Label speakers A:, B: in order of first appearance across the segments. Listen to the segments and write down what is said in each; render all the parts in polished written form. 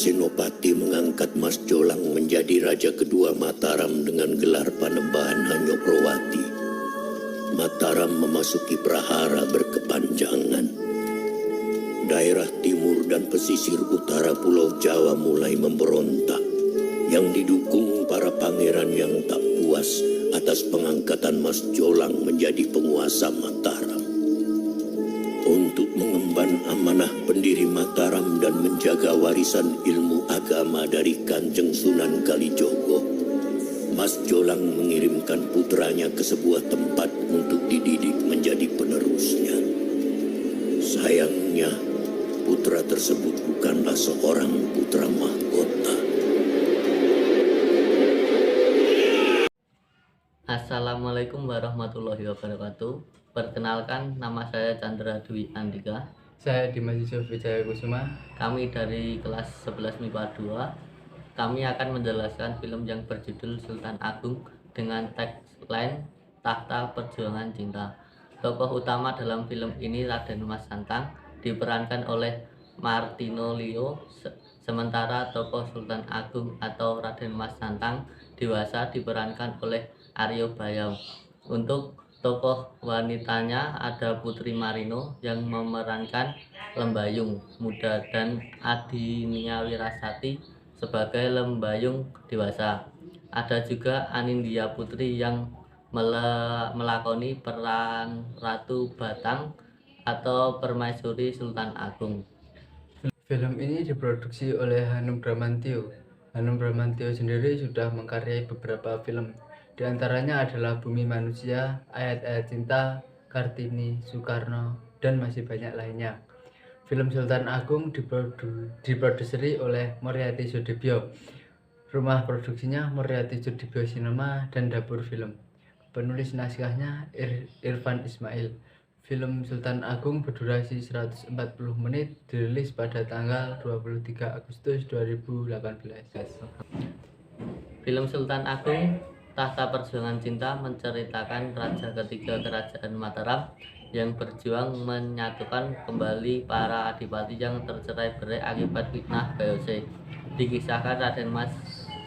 A: Senopati mengangkat Mas Jolang menjadi raja kedua Mataram dengan gelar Panembahan Hanyokrowati. Mataram memasuki prahara berkepanjangan. Daerah timur dan pesisir utara Pulau Jawa mulai memberontak, yang didukung para pangeran yang tak puas atas pengangkatan Mas Jolang menjadi penguasa Mataram. Untuk mengemban amanah pendiri Mataram dan menjaga warisan ilmu agama dari Kanjeng Sunan Kalijogo, Mas Jolang mengirimkan putranya ke sebuah tempat untuk dididik menjadi penerusnya. Sayangnya, putra tersebut bukanlah seorang putra mahkota.
B: Assalamualaikum warahmatullahi wabarakatuh. Perkenalkan, nama saya Chandra Dwi Andika.
C: Saya Dimas Yusuf Wijaya Kusuma.
B: Kami dari kelas 11 MIPA 2. Kami akan menjelaskan film yang berjudul Sultan Agung dengan tagline Tahta Perjuangan Cinta. Tokoh utama dalam film ini Raden Mas Santang, diperankan oleh Martino Leo, sementara tokoh Sultan Agung atau Raden Mas Santang dewasa diperankan oleh Aryo Bayam. Untuk tokoh wanitanya ada Putri Marino yang memerankan Lembayung Muda dan Adinia Wirasati sebagai Lembayung dewasa. Ada juga Anindya Putri yang melakoni peran Ratu Batang atau Permaisuri Sultan Agung.
C: Film ini diproduksi oleh Hanung Bramantyo. Hanung Bramantyo sendiri sudah mengkaryai beberapa film. Di antaranya adalah Bumi Manusia, Ayat-Ayat Cinta, Kartini, Soekarno, dan masih banyak lainnya. Film Sultan Agung diproduseri oleh Moriarty Sudibyo. Rumah produksinya Moriarty Sudibyo Cinema dan Dapur Film. Penulis naskahnya Irfan Ismail. Film Sultan Agung berdurasi 140 menit, dirilis pada tanggal 23 Agustus 2018.
B: Film Sultan Agung Tahta Perjuangan Cinta menceritakan raja ketiga kerajaan Mataram yang berjuang menyatukan kembali para adipati yang tercerai-berai akibat fitnah VOC. Dikisahkan Raden Mas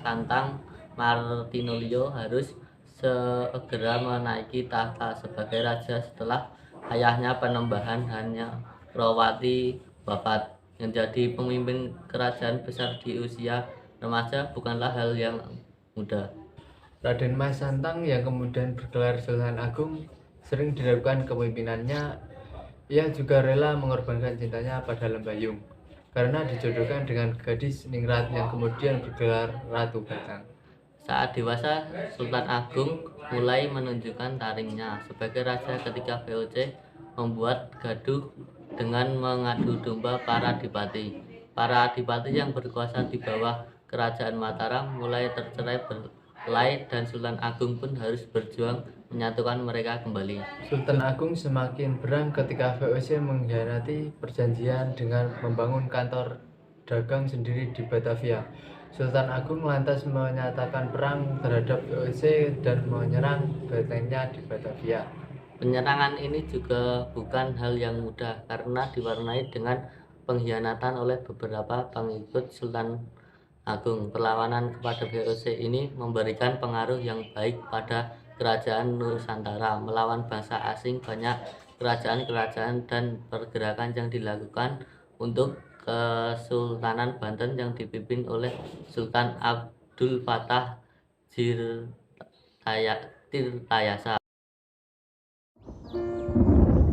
B: Santang Martino Leo harus segera menaiki tahta sebagai raja setelah ayahnya Panembahan Hanyokrowati wafat. Menjadi pemimpin kerajaan besar di usia remaja bukanlah hal yang mudah.
C: Raden Mas Santang yang kemudian bergelar Sultan Agung, sering diragukan kepemimpinannya. Ia juga rela mengorbankan cintanya pada Lembayung karena dijodohkan dengan gadis Ningrat yang kemudian bergelar Ratu Batang.
B: Saat dewasa, Sultan Agung mulai menunjukkan taringnya sebagai raja ketika VOC, membuat gaduh dengan mengadu domba para adipati. Para adipati yang berkuasa di bawah kerajaan Mataram mulai tercerai-berai dan Sultan Agung pun harus berjuang menyatukan mereka kembali.
C: Sultan Agung semakin berang ketika VOC mengkhianati perjanjian dengan membangun kantor dagang sendiri di Batavia. Sultan Agung lantas menyatakan perang terhadap VOC dan menyerang bentengnya di Batavia.
B: Penyerangan ini juga bukan hal yang mudah karena diwarnai dengan pengkhianatan oleh beberapa pengikut Sultan Agung. Perlawanan kepada VOC ini memberikan pengaruh yang baik pada kerajaan Nusantara. Melawan bangsa asing, banyak kerajaan-kerajaan dan pergerakan yang dilakukan untuk Kesultanan Banten yang dipimpin oleh Sultan Abdul Fattah Tirtayasa.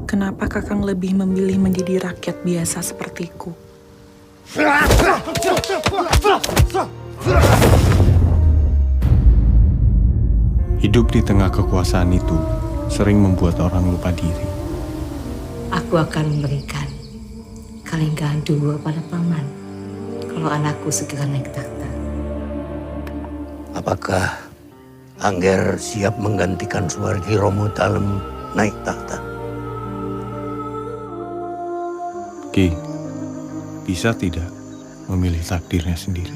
D: Kenapa Kakang lebih memilih menjadi rakyat biasa sepertiku?
E: Hidup di tengah kekuasaan itu sering membuat orang lupa diri.
F: Aku akan memberikan kalenggahan dua pada paman kalau anakku segera naik takhta.
A: Apakah Angger siap menggantikan Suwargi Romo Dalem naik takhta?
E: Ki, bisa tidak memilih takdirnya sendiri?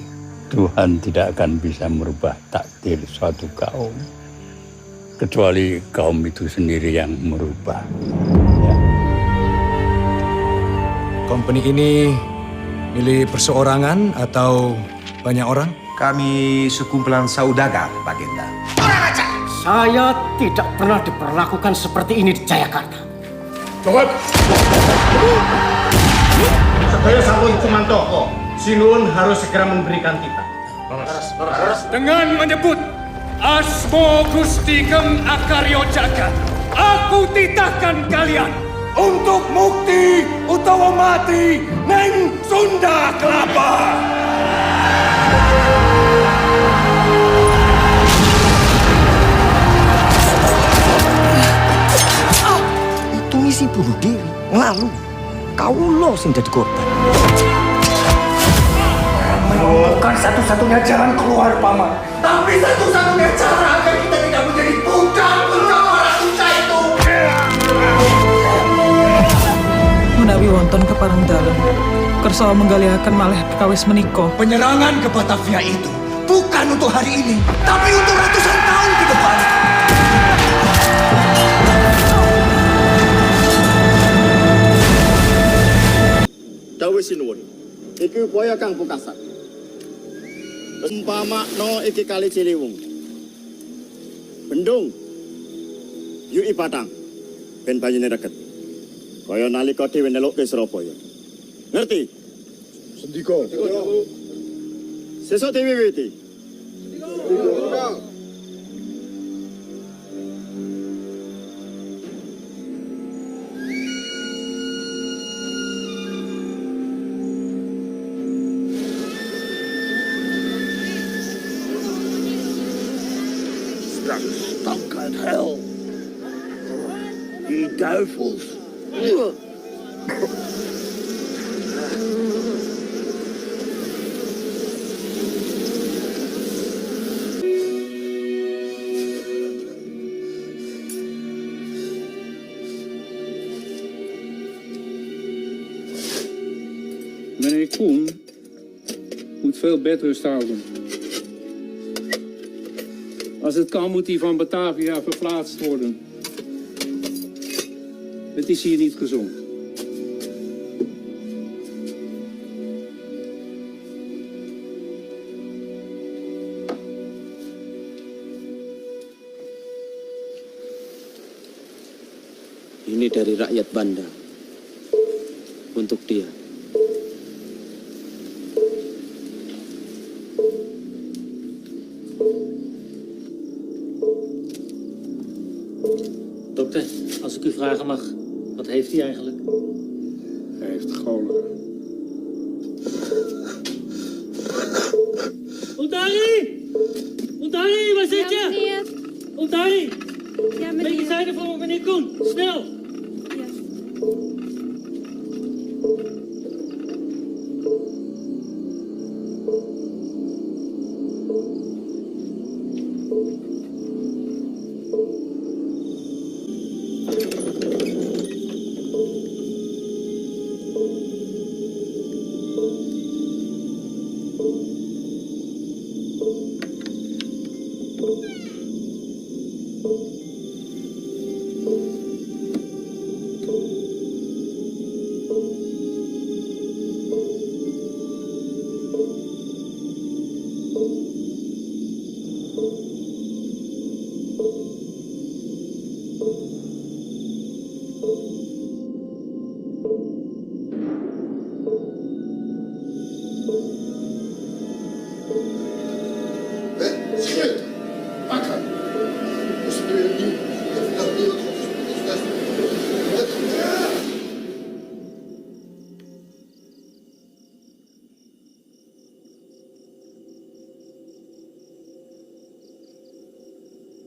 G: Tuhan tidak akan bisa merubah takdir suatu kaum, kecuali kaum itu sendiri yang merubah.
E: Company ini
H: Milih perseorangan atau banyak orang?
I: Kami sekumpulan saudagar, Bagenda.
J: Saya tidak pernah diperlakukan seperti ini di Jayakarta.
I: Jawab! Saya Sabun Kumantoko. Sinun harus segera memberikan titah.
H: Dengan menyebut Asmo Gusti Geng Akaryo Jagat, aku titahkan kalian untuk mukti utawa mati neng Sunda Kelapa.
J: Itu misi bunuh diri. Lalu, kau lo sing jadi korban.
H: Bukan satu-satunya jalan keluar, Paman. Tapi satu-satunya cara agar kita tidak menjadi budak para susah itu.
D: Menawi wonten kepareng dalem, kersa menggaliaken malih perkawis menika.
H: Penyerangan ke Batavia itu bukan untuk hari ini, tapi untuk ratusan tahun ke depan.
I: Dawe Sinuwun, iki upaya kang pukasan. Umpamakno iki kali Ciliwung. Bendung yuki Batang ben banyune reget. Kaya nalika dhewe nelukke Surabaya. Ngerti? Sendika. Sesuk diwiwiti.
A: Stunk uit hel. Die duivels.
K: Meneer Koen moet veel bedrust houden. Als het kan, moet hij van Batavia verplaatst worden. Het is hier niet gezond.
L: Ini dari rakyat Banda. Untuk dia.
J: Dokter, als ik u vragen mag, wat heeft hij eigenlijk?
K: Hij heeft cholera.
J: Ontari! Ontari, waar zit je?
M: meneer.
J: Ontari!
M: Ja,
J: Medicijnen voor meneer Koen, snel!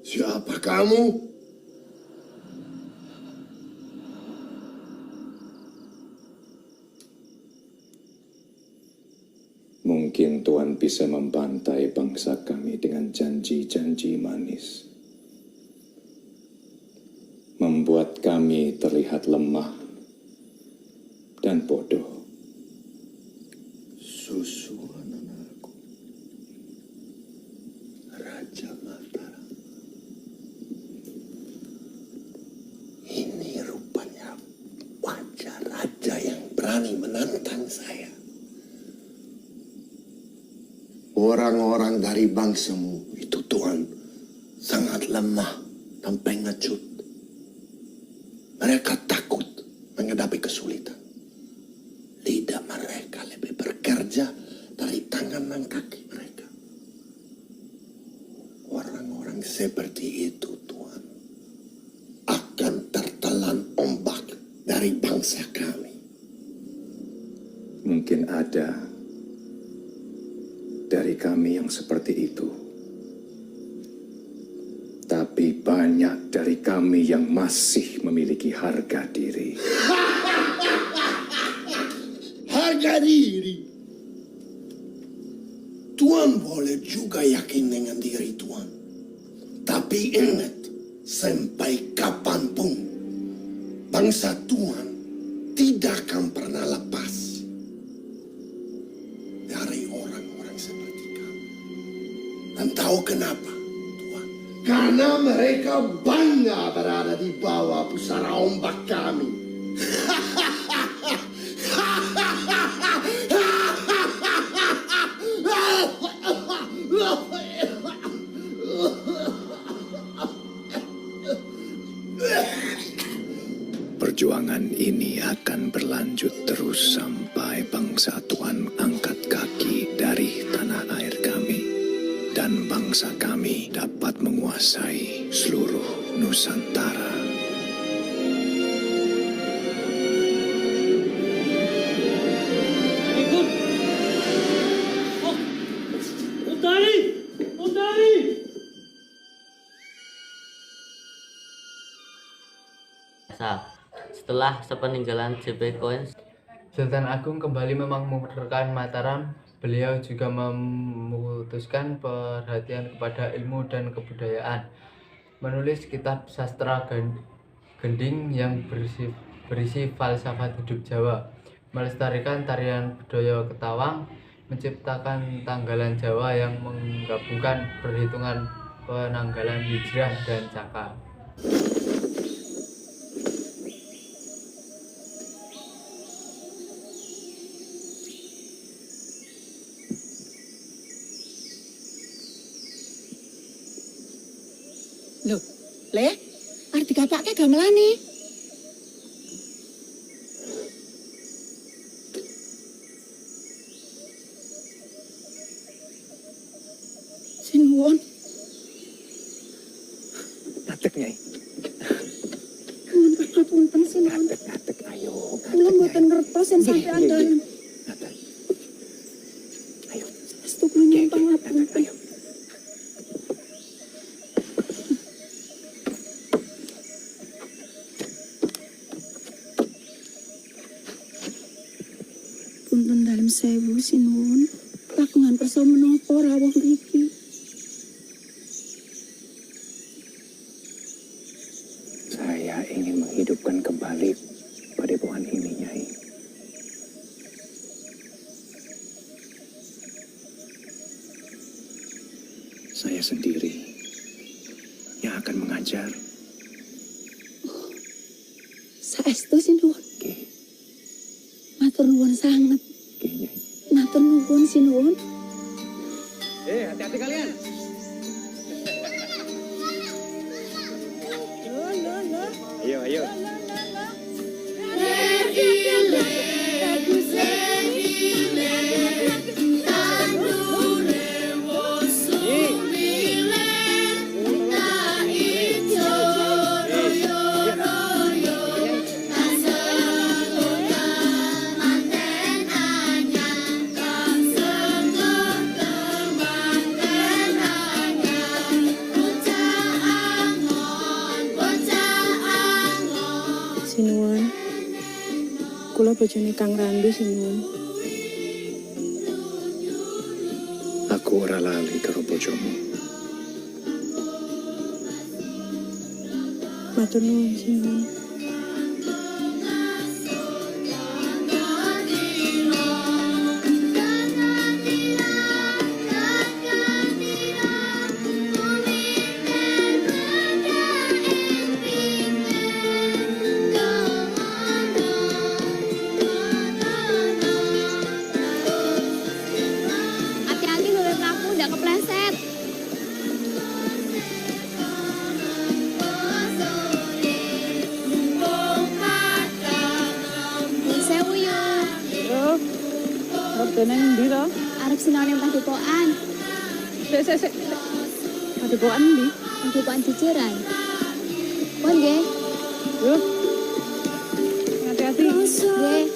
A: Siapa kamu?
E: Mungkin Tuhan bisa membantai bangsa kami dengan janji-janji manis. Membuat kami terlihat lemah dan bodoh.
A: Susu anak-anakku. Raja Mataram. Ini rupanya wajah raja yang berani menantang saya.
H: Orang-orang dari bangsamu itu, Tuhan, sangat lemah dan pengecut. Mereka takut menghadapi kesulitan. Lidah mereka lebih bekerja dari tangan dan kaki mereka. Orang-orang seperti itu, Tuhan, akan tertelan ombak dari bangsa kami.
M: Mungkin ada dari kami yang seperti itu. Tapi banyak dari kami yang masih memiliki harga diri.
H: Harga diri. Tuhan boleh juga yakin dengan diri Tuhan. Tapi ingat, sampai kapanpun bangsa Tuhan tidak akan pernah lepas dari orang-orang seperti kami. Dan tahu kenapa, Tuhan? Karena mereka bangga berada di bawah pusara ombak kami.
M: Perjuangan ini akan berlanjut terus sampai bangsa Tuhan angkat kaki dari tanah air kami dan bangsa kami dapat menguasai seluruh Nusantara.
B: Setelah sepeninggalan JP Coins,
C: Sultan Agung kembali memakmurkan Mataram. Beliau juga memutuskan perhatian kepada ilmu dan kebudayaan, menulis kitab sastra gending yang berisi falsafat hidup Jawa, melestarikan tarian budaya Ketawang, menciptakan tanggalan Jawa yang menggabungkan perhitungan penanggalan Hijrah dan Caka.
N: Loh, Le, arti kapake gamelane. Sinuwun.
J: Ngadeg, Nyai.
N: Nuwun pangapunten sinuwun.
J: Ngadeg, ayo.
N: Kula mboten ngertos yen sampean dalem.
J: Ayo.
N: Saestu kula nyuwun pangapunten.
J: Ayo.
N: Punten dalem sewu sinuwun. Kagungan kersa menapa rawuh mriki?
J: Saya ingin menghidupkan kembali padepokan ini, Nyai. Saya sendiri yang akan mengajar.
N: Saestu sinuwun. Matur nuwun sanget. Matur nuwun sinuwun.
J: Hati-hati kalian. Ayo, ayo.
N: Sinuwun. Kula bojone Kang Randu sinuwun.
M: Aku ora lali karo bojomu.
N: Matur nuwun sinuwun.
O: Hati-hati lho,
N: sinau ning padepokan.
D: Sik. Padepokan ndi?
N: Padepokan Jejeran. Pun nggih.
D: Yo. Hati-hati.
N: Nggih.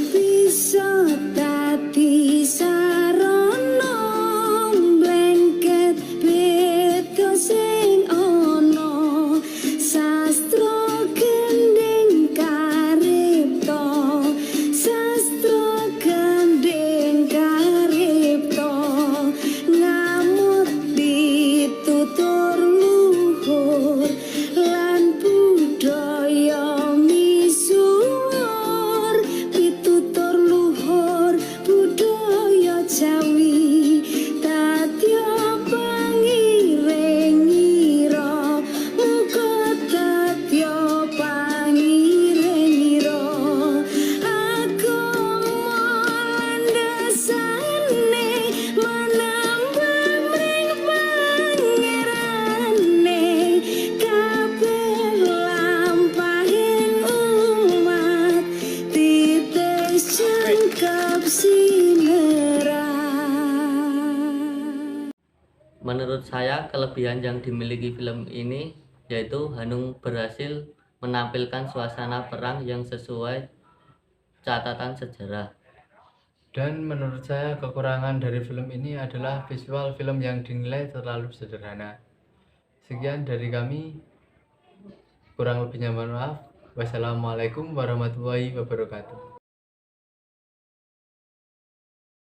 O: Bisa tadi sarana blengket beda sing ana sastra gending karipta sastra gending karipta ngamut ditutur luhur lan budaya misuwur pitutur luhur budaya Jawi dadya pangirengira muga dadya pangirengira agama landasane manambah mring pangerane kabeh lampahin umat titis jangkep sineran.
B: Menurut saya, kelebihan yang dimiliki film ini yaitu Hanung berhasil menampilkan suasana perang yang sesuai catatan sejarah.
C: Dan menurut saya kekurangan dari film ini adalah visual film yang dinilai terlalu sederhana. Sekian dari kami, kurang lebihnya mohon maaf. Wassalamualaikum warahmatullahi wabarakatuh.